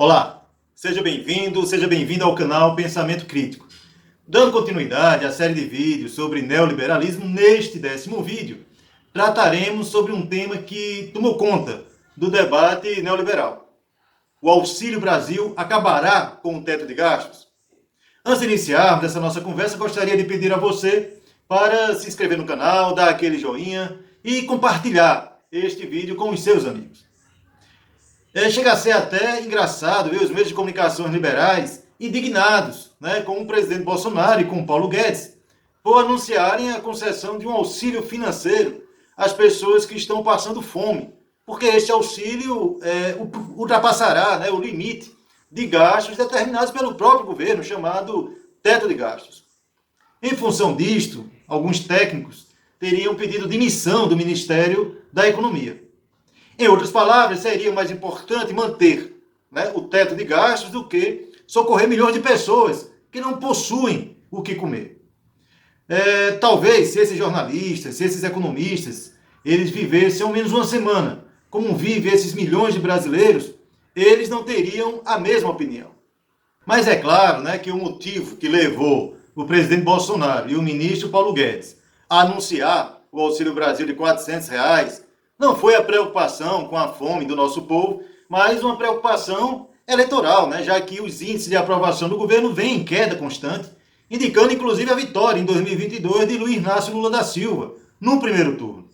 Olá, seja bem-vindo ao canal Pensamento Crítico. Dando continuidade à série de vídeos sobre neoliberalismo, neste 10º vídeo, trataremos sobre um tema que tomou conta do debate neoliberal. O Auxílio Brasil acabará com o teto de gastos? Antes de iniciarmos essa nossa conversa, gostaria de pedir a você para se inscrever no canal, dar aquele joinha e compartilhar este vídeo com os seus amigos. Chega a ser até engraçado ver os meios de comunicação liberais indignados, com o presidente Bolsonaro e com o Paulo Guedes, por anunciarem a concessão de um auxílio financeiro às pessoas que estão passando fome, porque este auxílio ultrapassará o limite de gastos determinados pelo próprio governo, chamado teto de gastos. Em função disto, alguns técnicos teriam pedido demissão do Ministério da Economia. Em outras palavras, seria mais importante manter o teto de gastos do que socorrer milhões de pessoas que não possuem o que comer. Talvez, se esses jornalistas, se esses economistas, eles vivessem ao menos uma semana, como vivem esses milhões de brasileiros, eles não teriam a mesma opinião. Mas é claro que o motivo que levou o presidente Bolsonaro e o ministro Paulo Guedes a anunciar o Auxílio Brasil de R$400 não foi a preocupação com a fome do nosso povo, mas uma preocupação eleitoral, já que os índices de aprovação do governo vêm em queda constante, indicando inclusive a vitória em 2022 de Luiz Inácio Lula da Silva, no primeiro turno.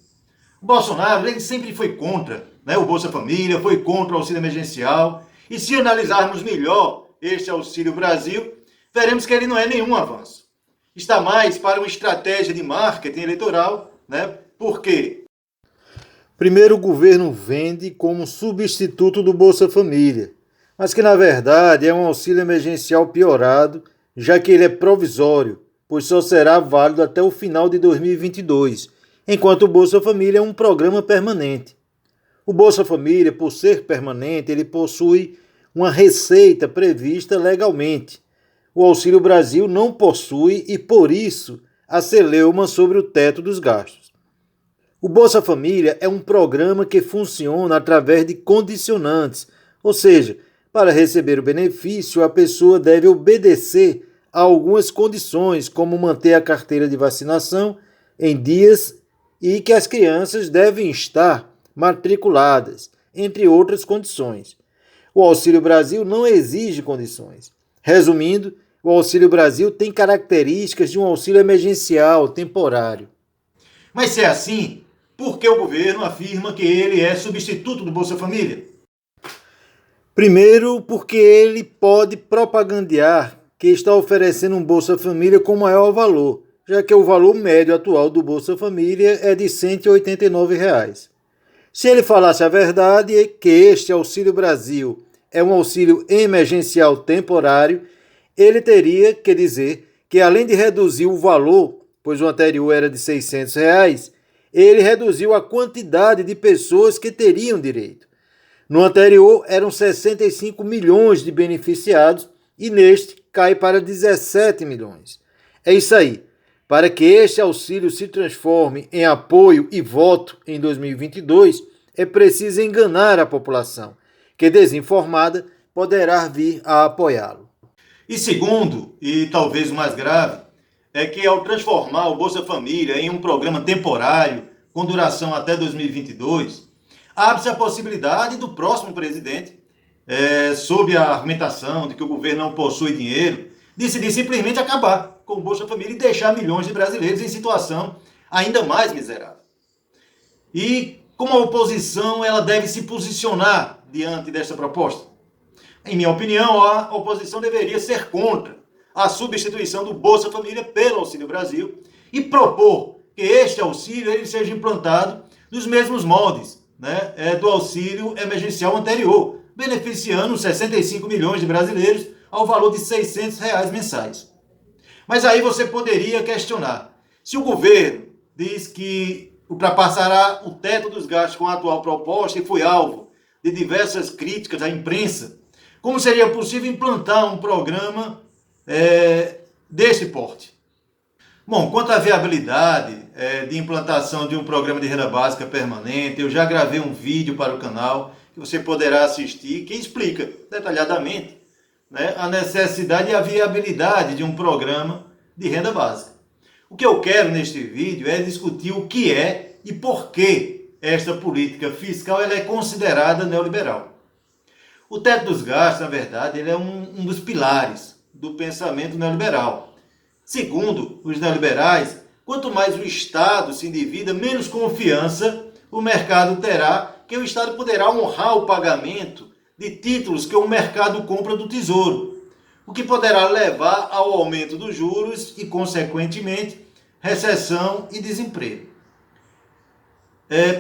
O Bolsonaro ele sempre foi contra o Bolsa Família, foi contra o auxílio emergencial, e se analisarmos melhor este Auxílio Brasil, veremos que ele não é nenhum avanço. Está mais para uma estratégia de marketing eleitoral, porque primeiro, o governo vende como substituto do Bolsa Família, mas que, na verdade, é um auxílio emergencial piorado, já que ele é provisório, pois só será válido até o final de 2022, enquanto o Bolsa Família é um programa permanente. O Bolsa Família, por ser permanente, ele possui uma receita prevista legalmente. O Auxílio Brasil não possui e, por isso, a celeuma sobre o teto dos gastos. O Bolsa Família é um programa que funciona através de condicionantes, ou seja, para receber o benefício, a pessoa deve obedecer a algumas condições, como manter a carteira de vacinação em dias e que as crianças devem estar matriculadas, entre outras condições. O Auxílio Brasil não exige condições. Resumindo, o Auxílio Brasil tem características de um auxílio emergencial temporário. Mas se é assim, por que o governo afirma que ele é substituto do Bolsa Família? Primeiro, porque ele pode propagandear que está oferecendo um Bolsa Família com maior valor, já que o valor médio atual do Bolsa Família é de R$ 189. Se ele falasse a verdade, que este Auxílio Brasil é um auxílio emergencial temporário, ele teria que dizer que, além de reduzir o valor, pois o anterior era de R$ 600, ele reduziu a quantidade de pessoas que teriam direito. No anterior, eram 65 milhões de beneficiados e neste cai para 17 milhões. É isso aí. Para que este auxílio se transforme em apoio e voto em 2022, é preciso enganar a população, que desinformada poderá vir a apoiá-lo. E segundo, e talvez o mais grave, é que ao transformar o Bolsa Família em um programa temporário, com duração até 2022, abre-se a possibilidade do próximo presidente, sob a argumentação de que o governo não possui dinheiro, decidir simplesmente acabar com o Bolsa Família e deixar milhões de brasileiros em situação ainda mais miserável. E como a oposição ela deve se posicionar diante desta proposta? Em minha opinião, a oposição deveria ser contra a substituição do Bolsa Família pelo Auxílio Brasil e propor que este auxílio ele seja implantado nos mesmos moldes do auxílio emergencial anterior, beneficiando 65 milhões de brasileiros ao valor de R$ 600 mensais. Mas aí você poderia questionar, se o governo diz que ultrapassará o teto dos gastos com a atual proposta e foi alvo de diversas críticas da imprensa, como seria possível implantar um programa desse porte? Bom, quanto à viabilidade de implantação de um programa de renda básica permanente, eu já gravei um vídeo para o canal que você poderá assistir, que explica detalhadamente, né, a necessidade e a viabilidade de um programa de renda básica. O que eu quero neste vídeo é discutir o que é e por que esta política fiscal ela é considerada neoliberal. O teto dos gastos, na verdade, ele é um dos pilares do pensamento neoliberal. Segundo os neoliberais, quanto mais o Estado se endivida, menos confiança o mercado terá, que o Estado poderá honrar o pagamento de títulos que o mercado compra do Tesouro, o que poderá levar ao aumento dos juros e, consequentemente, recessão e desemprego.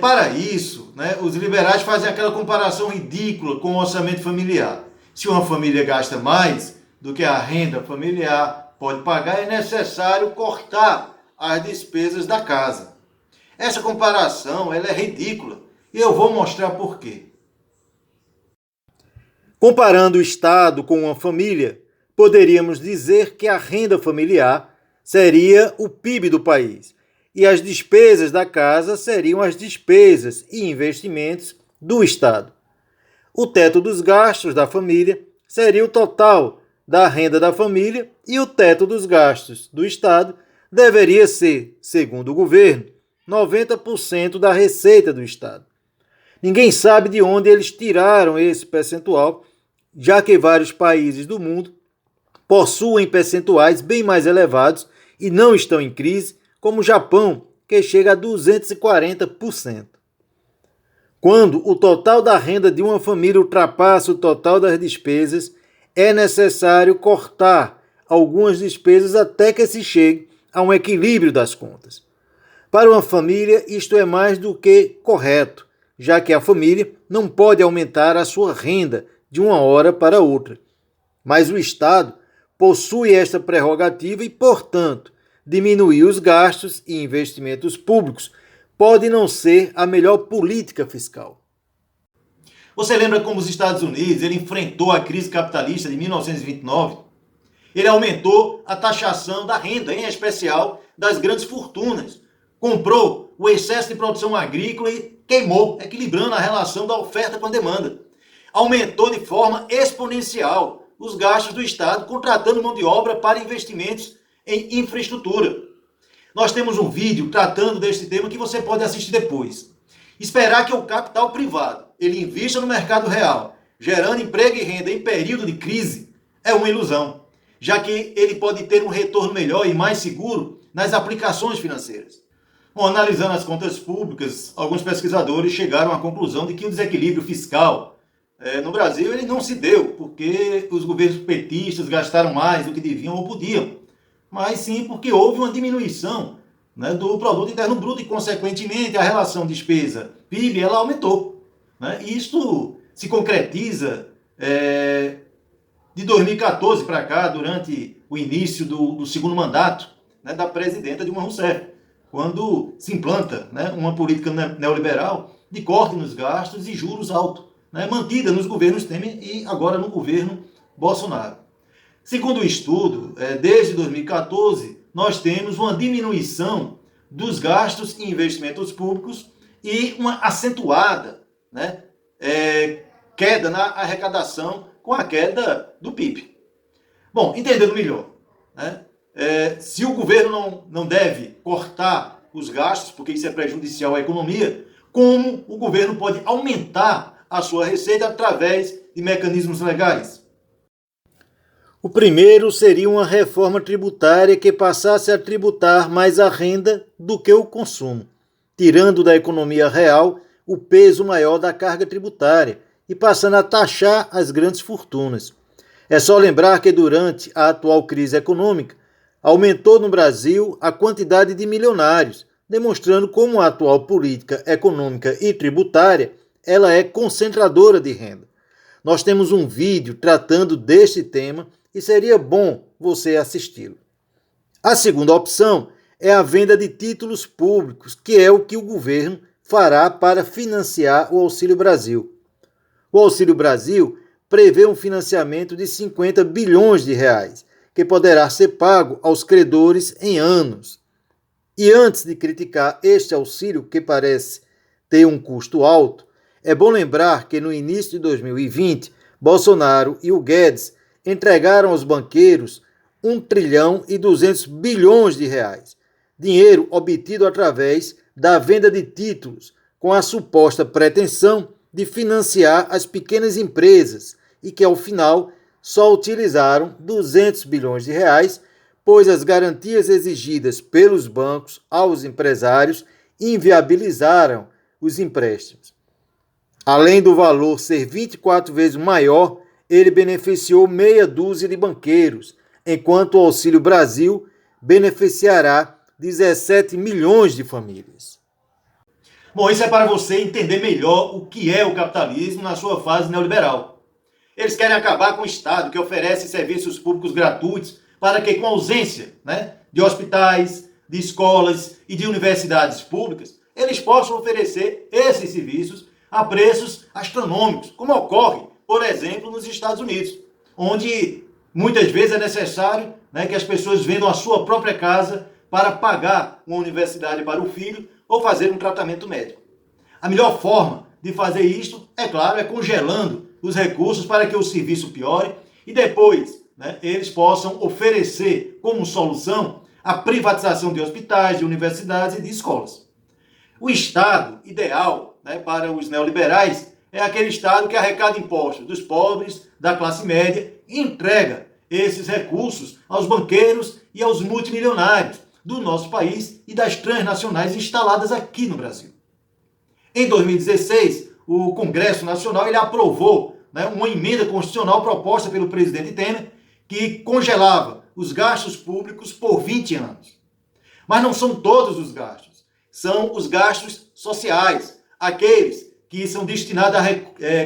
Para isso, né, os liberais fazem aquela comparação ridícula com o orçamento familiar. Se uma família gasta mais do que a renda familiar pode pagar, é necessário cortar as despesas da casa. Essa comparação ela é ridícula e eu vou mostrar por quê. Comparando o Estado com uma família, poderíamos dizer que a renda familiar seria o PIB do país e as despesas da casa seriam as despesas e investimentos do Estado. O teto dos gastos da família seria o total da renda da família e o teto dos gastos do Estado deveria ser, segundo o governo, 90% da receita do Estado. Ninguém sabe de onde eles tiraram esse percentual, já que vários países do mundo possuem percentuais bem mais elevados e não estão em crise, como o Japão, que chega a 240%. Quando o total da renda de uma família ultrapassa o total das despesas, é necessário cortar algumas despesas até que se chegue a um equilíbrio das contas. Para uma família, isto é mais do que correto, já que a família não pode aumentar a sua renda de uma hora para outra. Mas o Estado possui esta prerrogativa e, portanto, diminuir os gastos e investimentos públicos pode não ser a melhor política fiscal. Você lembra como os Estados Unidos ele enfrentou a crise capitalista de 1929? Ele aumentou a taxação da renda, em especial das grandes fortunas. Comprou o excesso de produção agrícola e queimou, equilibrando a relação da oferta com a demanda. Aumentou de forma exponencial os gastos do Estado, contratando mão de obra para investimentos em infraestrutura. Nós temos um vídeo tratando deste tema que você pode assistir depois. Esperar que o capital privado ele invista no mercado real, gerando emprego e renda em período de crise, é uma ilusão, já que ele pode ter um retorno melhor e mais seguro nas aplicações financeiras. Bom, analisando as contas públicas, alguns pesquisadores chegaram à conclusão de que o desequilíbrio fiscal no Brasil ele não se deu porque os governos petistas gastaram mais do que deviam ou podiam, mas sim porque houve uma diminuição, né, do produto interno bruto e, consequentemente, a relação despesa-PIB ela aumentou. Né? Isso se concretiza de 2014 para cá, durante o início do segundo mandato, né, da presidenta Dilma Rousseff, quando se implanta, né, uma política neoliberal de corte nos gastos e juros altos, né, mantida nos governos Temer e agora no governo Bolsonaro. Segundo o estudo, desde 2014, nós temos uma diminuição dos gastos em investimentos públicos e uma acentuada, né, queda na arrecadação com a queda do PIB. Bom, entendendo melhor, né, se o governo não deve cortar os gastos, porque isso é prejudicial à economia, como o governo pode aumentar a sua receita através de mecanismos legais? O primeiro seria uma reforma tributária que passasse a tributar mais a renda do que o consumo, tirando da economia real o peso maior da carga tributária e passando a taxar as grandes fortunas. É só lembrar que durante a atual crise econômica, aumentou no Brasil a quantidade de milionários, demonstrando como a atual política econômica e tributária ela é concentradora de renda. Nós temos um vídeo tratando deste tema e seria bom você assisti-lo. A segunda opção é a venda de títulos públicos, que é o que o governo fará para financiar o Auxílio Brasil. O Auxílio Brasil prevê um financiamento de 50 bilhões de reais, que poderá ser pago aos credores em anos. E antes de criticar este auxílio, que parece ter um custo alto, É bom lembrar que no início de 2020, Bolsonaro e o Guedes entregaram aos banqueiros 1 trilhão e 200 bilhões de reais, dinheiro obtido através da venda de títulos, com a suposta pretensão de financiar as pequenas empresas e que, ao final, só utilizaram 200 bilhões de reais, pois as garantias exigidas pelos bancos aos empresários inviabilizaram os empréstimos. Além do valor ser 24 vezes maior, ele beneficiou meia dúzia de banqueiros, enquanto o Auxílio Brasil beneficiará 17 milhões de famílias. Bom, isso é para você entender melhor o que é o capitalismo na sua fase neoliberal. Eles querem acabar com o Estado, que oferece serviços públicos gratuitos para que, com ausência de hospitais, de escolas e de universidades públicas, eles possam oferecer esses serviços a preços astronômicos, como ocorre, por exemplo, nos Estados Unidos, onde muitas vezes é necessário que as pessoas vendam a sua própria casa para pagar uma universidade para o filho ou fazer um tratamento médico. A melhor forma de fazer isto, é claro, é congelando os recursos para que o serviço piore e depois eles possam oferecer como solução a privatização de hospitais, de universidades e de escolas. O Estado ideal para os neoliberais é aquele Estado que arrecada impostos dos pobres, da classe média e entrega esses recursos aos banqueiros e aos multimilionários do nosso país e das transnacionais instaladas aqui no Brasil. Em 2016, o Congresso Nacional ele aprovou uma emenda constitucional proposta pelo presidente Temer que congelava os gastos públicos por 20 anos. Mas não são todos os gastos, são os gastos sociais, aqueles que são destinados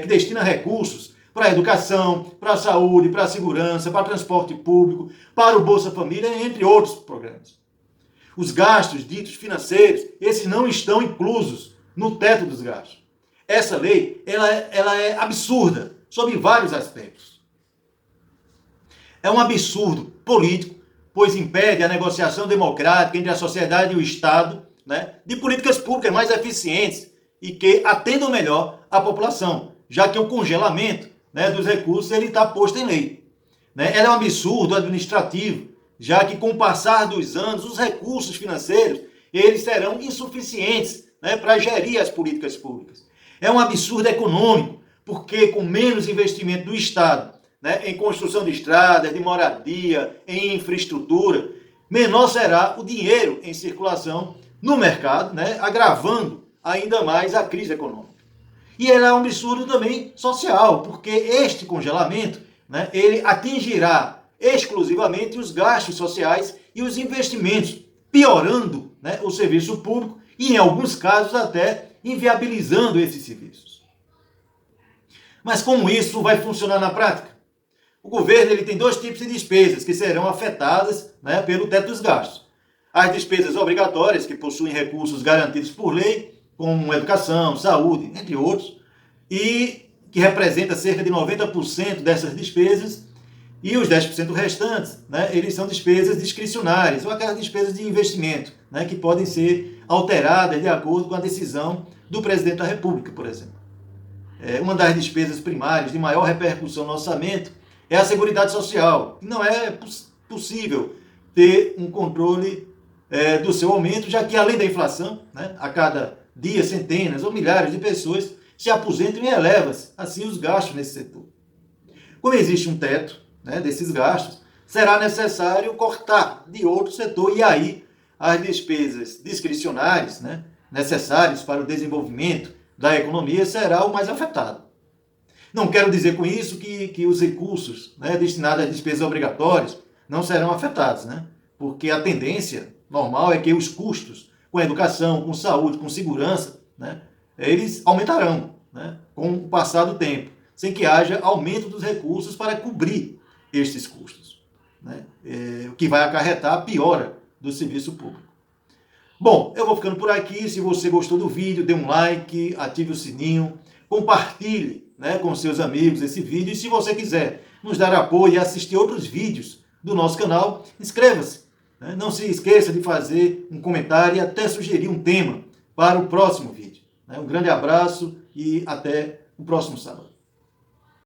que destinam recursos para a educação, para a saúde, para a segurança, para o transporte público, para o Bolsa Família, entre outros programas. Os gastos ditos financeiros, esses não estão inclusos no teto dos gastos. Essa lei ela é absurda sob vários aspectos. É um absurdo político, pois impede a negociação democrática entre a sociedade e o Estado de políticas públicas mais eficientes e que atendam melhor a população, já que o congelamento dos recursos ele está posto em lei. Ela é um absurdo administrativo, já que com o passar dos anos, os recursos financeiros eles serão insuficientes para gerir as políticas públicas. É um absurdo econômico, porque com menos investimento do Estado em construção de estradas, de moradia, em infraestrutura, menor será o dinheiro em circulação no mercado, agravando ainda mais a crise econômica. E ele é um absurdo também social, porque este congelamento ele atingirá exclusivamente os gastos sociais e os investimentos, piorando o serviço público e, em alguns casos, até inviabilizando esses serviços. Mas como isso vai funcionar na prática? O governo ele tem dois tipos de despesas que serão afetadas pelo teto dos gastos. As despesas obrigatórias, que possuem recursos garantidos por lei, como educação, saúde, entre outros, e que representa cerca de 90% dessas despesas, e os 10% restantes, eles são despesas discricionárias, ou aquelas despesas de investimento, que podem ser alteradas de acordo com a decisão do presidente da República, por exemplo. Uma das despesas primárias de maior repercussão no orçamento é a Seguridade Social. Não é possível ter um controle do seu aumento, já que, além da inflação, a cada dia centenas ou milhares de pessoas se aposentam e eleva-se assim os gastos nesse setor. Como existe um teto desses gastos, será necessário cortar de outro setor e aí as despesas discricionárias necessárias para o desenvolvimento da economia será o mais afetado. Não quero dizer com isso que os recursos destinados às despesas obrigatórias não serão afetados, porque a tendência normal é que os custos com a educação, com saúde, com segurança, eles aumentarão com o passar do tempo, sem que haja aumento dos recursos para cobrir estes custos, o que vai acarretar a piora do serviço público. Bom, eu vou ficando por aqui. Se você gostou do vídeo, dê um like, ative o sininho, compartilhe com seus amigos esse vídeo. E se você quiser nos dar apoio e assistir outros vídeos do nosso canal, inscreva-se. Não se esqueça de fazer um comentário e até sugerir um tema para o próximo vídeo. Um grande abraço e até o próximo sábado.